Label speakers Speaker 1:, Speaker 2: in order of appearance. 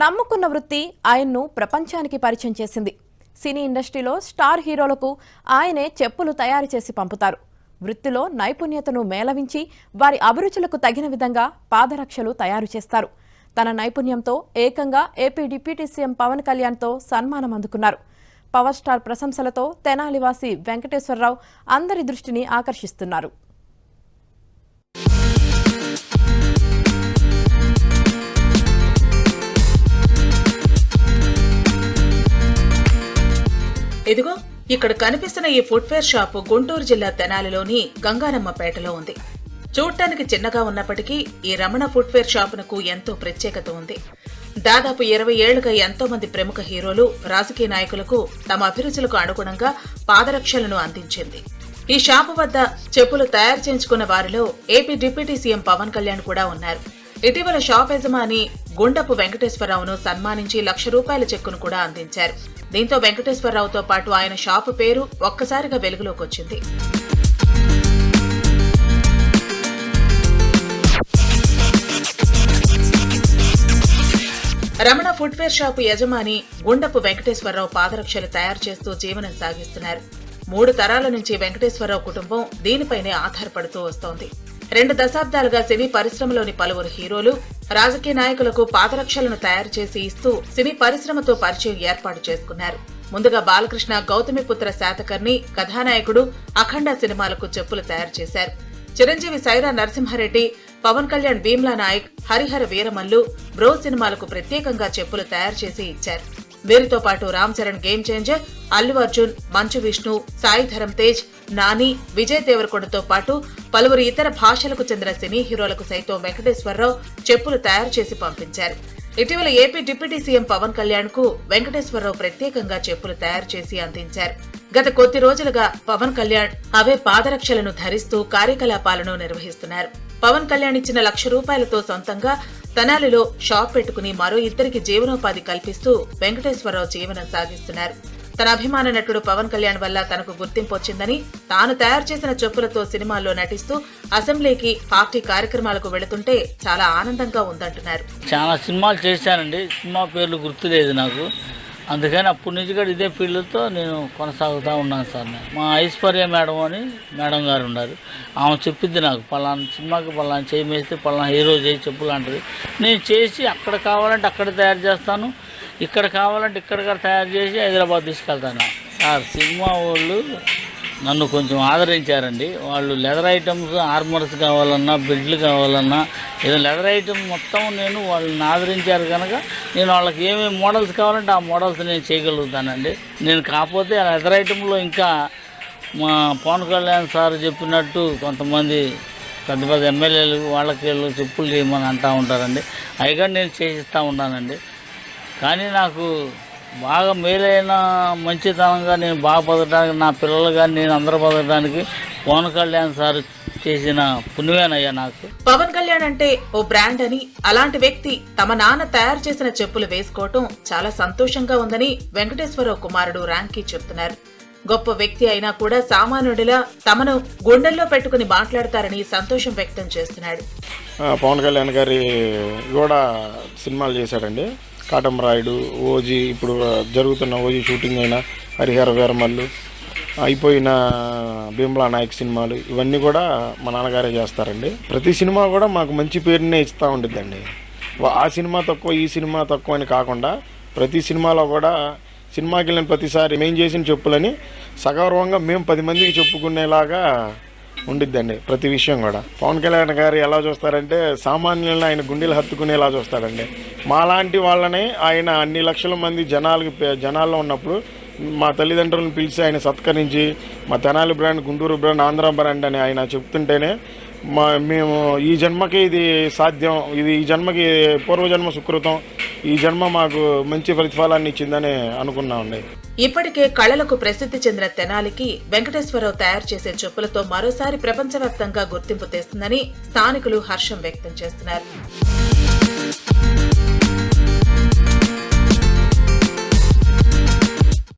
Speaker 1: నమ్ముకున్న వృత్తి ఆయన్ను ప్రపంచానికి పరిచయం చేసింది. సినీ ఇండస్ట్రీలో స్టార్ హీరోలకు ఆయనే చెప్పులు తయారు చేసి పంపుతారు. వృత్తిలో నైపుణ్యతను మేళవించి వారి అభిరుచులకు తగిన విధంగా పాదరక్షలు తయారు చేస్తారు. తన నైపుణ్యంతో ఏకంగా ఏపీ డిప్యూటీ సీఎం పవన్ కళ్యాణ్తో సన్మానం అందుకున్నారు. పవర్ స్టార్ ప్రశంసలతో తెనాలివాసి వెంకటేశ్వరరావు అందరి దృష్టిని ఆకర్షిస్తున్నారు.
Speaker 2: ఇదిగో ఇక్కడ కనిపిస్తున్న ఈ ఫుట్వేర్ షాపు గుంటూరు జిల్లా తెనాలిలోని గంగారమ్మపేటలో ఉంది. చూడటానికి చిన్నగా ఉన్నప్పటికీ ఈ రమణ ఫుట్వేర్ షాపునకు ఎంతో ప్రత్యేకత ఉంది. దాదాపు 20 ఏళ్లుగా ఎంతో మంది ప్రముఖ హీరోలు, రాజకీయ నాయకులకు తమ అభిరుచులకు అనుగుణంగా పాదరక్షలను అందించింది. ఈ షాపు వద్ద చెప్పులు తయారు చేయించుకున్న వారిలో AP deputy CM Pawan Kalyan కూడా ఉన్నారు. ఇటీవల షాప్ యజమాని గుండపు వెంకటేశ్వరరావును సన్మానించి ₹1,00,000 చెక్కును కూడా అందించారు. దీంతో వెంకటేశ్వరరావుతో పాటు ఆయన షాపు పేరు ఒక్కసారిగా వెలుగులోకి వచ్చింది. రమణ ఫుట్వేర్ షాపు యజమాని గుండపు వెంకటేశ్వరరావు పాదరక్షలు తయారు చేస్తూ జీవనం సాగిస్తున్నారు. 3 తరాల నుంచి వెంకటేశ్వరరావు కుటుంబం దీనిపైనే ఆధారపడుతూ వస్తోంది. 2 దశాబ్దాలుగా సినీ పరిశ్రమలోని పలువురు హీరోలు, రాజకీయ నాయకులకు పాదరక్షలను తయారు చేసి ఇస్తూ సినీ పరిశ్రమతో పరిచయం ఏర్పాటు చేసుకున్నారు. ముందుగా బాలకృష్ణ గౌతమిపుత్ర శాతకర్ణి కథానాయకుడు అఖండ సినిమాలకు చెప్పులు తయారు చేశారు. చిరంజీవి సైరా నరసింహారెడ్డి, పవన్ కళ్యాణ్ భీమ్లా నాయక్, హరిహర వీరమల్లు, బ్రో సినిమాలకు ప్రత్యేకంగా చెప్పులు తయారు చేసి ఇచ్చారు. వీరితో పాటు రామ్ చరణ్ గేమ్ చేంజర్, అల్లు అర్జున్, మంచు విష్ణు, సాయి ధరమ్ తేజ్, నాని, విజయ్ దేవరకొండతో పాటు పలువురు ఇతర భాషలకు చెందిన సినీ హీరోలకు సైతం వెంకటేశ్వరరావు చెప్పులు తయారు చేసి పంపించారు. ఇటీవల AP deputy CM Pawan Kalyan కు వెంకటేశ్వరరావు ప్రత్యేకంగా చెప్పులు తయారు చేసి అందించారు. గత కొద్ది రోజులుగా పవన్ కళ్యాణ్ అవే పాదరక్షలను ధరిస్తూ కార్యకలాపాలను నిర్వహిస్తున్నారు. పవన్ కళ్యాణ్ ఇచ్చిన ₹1,00,000తో సొంతంగా తెనాలిలో షాప్ పెట్టుకుని మరో 2కి జీవనోపాధి కల్పిస్తూ వెంకటేశ్వరరావు జీవనం సాగిస్తున్నారు. తన అభిమాన నటుడు పవన్ కళ్యాణ్ వల్ల తనకు గుర్తింపు వచ్చిందని, తాను తయారు చేసిన చెప్పులతో సినిమాల్లో నటిస్తూ అసెంబ్లీకి, పార్టీ కార్యక్రమాలకు వెళుతుంటే చాలా ఆనందంగా ఉందంటున్నారు.
Speaker 3: చాలా సినిమాలు చేశానండి, సినిమా పేర్లు గుర్తులేదు నాకు. అందుకని అప్పటి నుంచి కూడా ఇదే ఫీల్డ్తో నేను కొనసాగుతూ ఉన్నాను సార్. మా ఐశ్వర్య మేడం అని మేడం గారు ఉన్నారు. ఆమె చెప్పిద్ది నాకు, పలానా సినిమాకి పలానా చేయి వేస్తే పలానా హీరో చేయి చెప్పులు అంటది. నేను చేసి అక్కడ కావాలంటే అక్కడ తయారు చేస్తాను, ఇక్కడ కావాలంటే ఇక్కడ తయారు చేసి హైదరాబాద్ తీసుకెళ్తాను సార్. సినిమా వాళ్ళు నన్ను కొంచెం ఆదరించారండి. వాళ్ళు లెదర్ ఐటమ్స్, ఆర్మర్స్ కావాలన్నా, బెడ్లు కావాలన్నా, ఏదో లెదర్ ఐటమ్ మొత్తం నేను వాళ్ళని ఆదరించారు కనుక నేను వాళ్ళకి ఏమేమి మోడల్స్ కావాలంటే ఆ మోడల్స్ నేను చేయగలుగుతానండి. నేను కాకపోతే ఆ లెదర్ ఐటంలో ఇంకా మా పవన్ కళ్యాణ్ సార్ చెప్పినట్టు కొంతమంది పెద్ద పెద్ద ఎమ్మెల్యేలు వాళ్ళకి చెప్పులు చేయమని అంటూ ఉంటారండి. అవి కూడా నేను చేసిస్తూ ఉన్నానండి. కానీ నాకు బాగా మేలైన మంచితనంగా నేను బాగా బతకడానికి, నా పిల్లలు కానీ నేను అందరూ బతకడానికి పవన్ కళ్యాణ్ సార్ చేసిన పుణ్యమేనయ్యా నాకు.
Speaker 2: పవన్ కళ్యాణ్ అంటే ఓ బ్రాండ్ అని, అలాంటి వ్యక్తి తమ నాన్న తయారు చేసిన చెప్పులు వేసుకోవటం చాలా సంతోషంగా ఉందని వెంకటేశ్వరరావు కుమారుడు ర్యాంకీ చెప్తున్నారు. గొప్ప వ్యక్తి అయినా కూడా సామాన్యుడిలా తమను గుండెల్లో పెట్టుకుని మాట్లాడతారని సంతోషం వ్యక్తం చేస్తున్నాడు.
Speaker 4: పవన్ కళ్యాణ్ గారి కూడా సినిమాలు చేశాడండి. కాటమరాయుడు, ఓజీ, ఇప్పుడు జరుగుతున్న ఓజీ షూటింగ్ అయిన హరిహర వీరమల్లు, అయిపోయిన భీమ్లా నాయక్ సినిమాలు, ఇవన్నీ కూడా మా నాన్నగారే చేస్తారండి. ప్రతి సినిమా కూడా మాకు మంచి పేరునే ఇస్తూ ఉంటుందండి. ఆ సినిమా తక్కువ, ఈ సినిమా తక్కువ అని కాకుండా ప్రతి సినిమాలో కూడా సినిమాకి వెళ్ళిన ప్రతిసారి మేము చేసిన చెప్పులని సగౌరవంగా మేము 10 మందికి చెప్పుకునేలాగా ఉండిద్దండి. ప్రతి విషయం కూడా పవన్ కళ్యాణ్ గారు ఎలా చూస్తారంటే సామాన్యులను ఆయన గుండెలు హత్తుకునేలా చూస్తాడండి. మాలాంటి వాళ్ళని ఆయన అన్ని లక్షల మంది జనాల్లో ఉన్నప్పుడు మా తల్లిదండ్రులను పిలిచి ఆయన సత్కరించి మా Tenali brand, Guntur brand, Andhra brand అని ఆయన చెప్తుంటేనే మేము ఈ జన్మకి ఇది సాధ్యం, ఇది ఈ జన్మకి పూర్వజన్మ సుకృతం, ఈ జన్మ మాకు మంచి ప్రతిఫలాన్ని ఇచ్చిందని అనుకున్నామండి.
Speaker 2: ఇప్పటికే కళలకు ప్రసిద్ధి చెందిన తెనాలికి వెంకటేశ్వరరావు తయారు చేసే చెప్పులతో మరోసారి ప్రపంచవ్యాప్తంగా గుర్తింపు తెస్తుందని స్థానికులు హర్షం వ్యక్తం చేస్తున్నారు.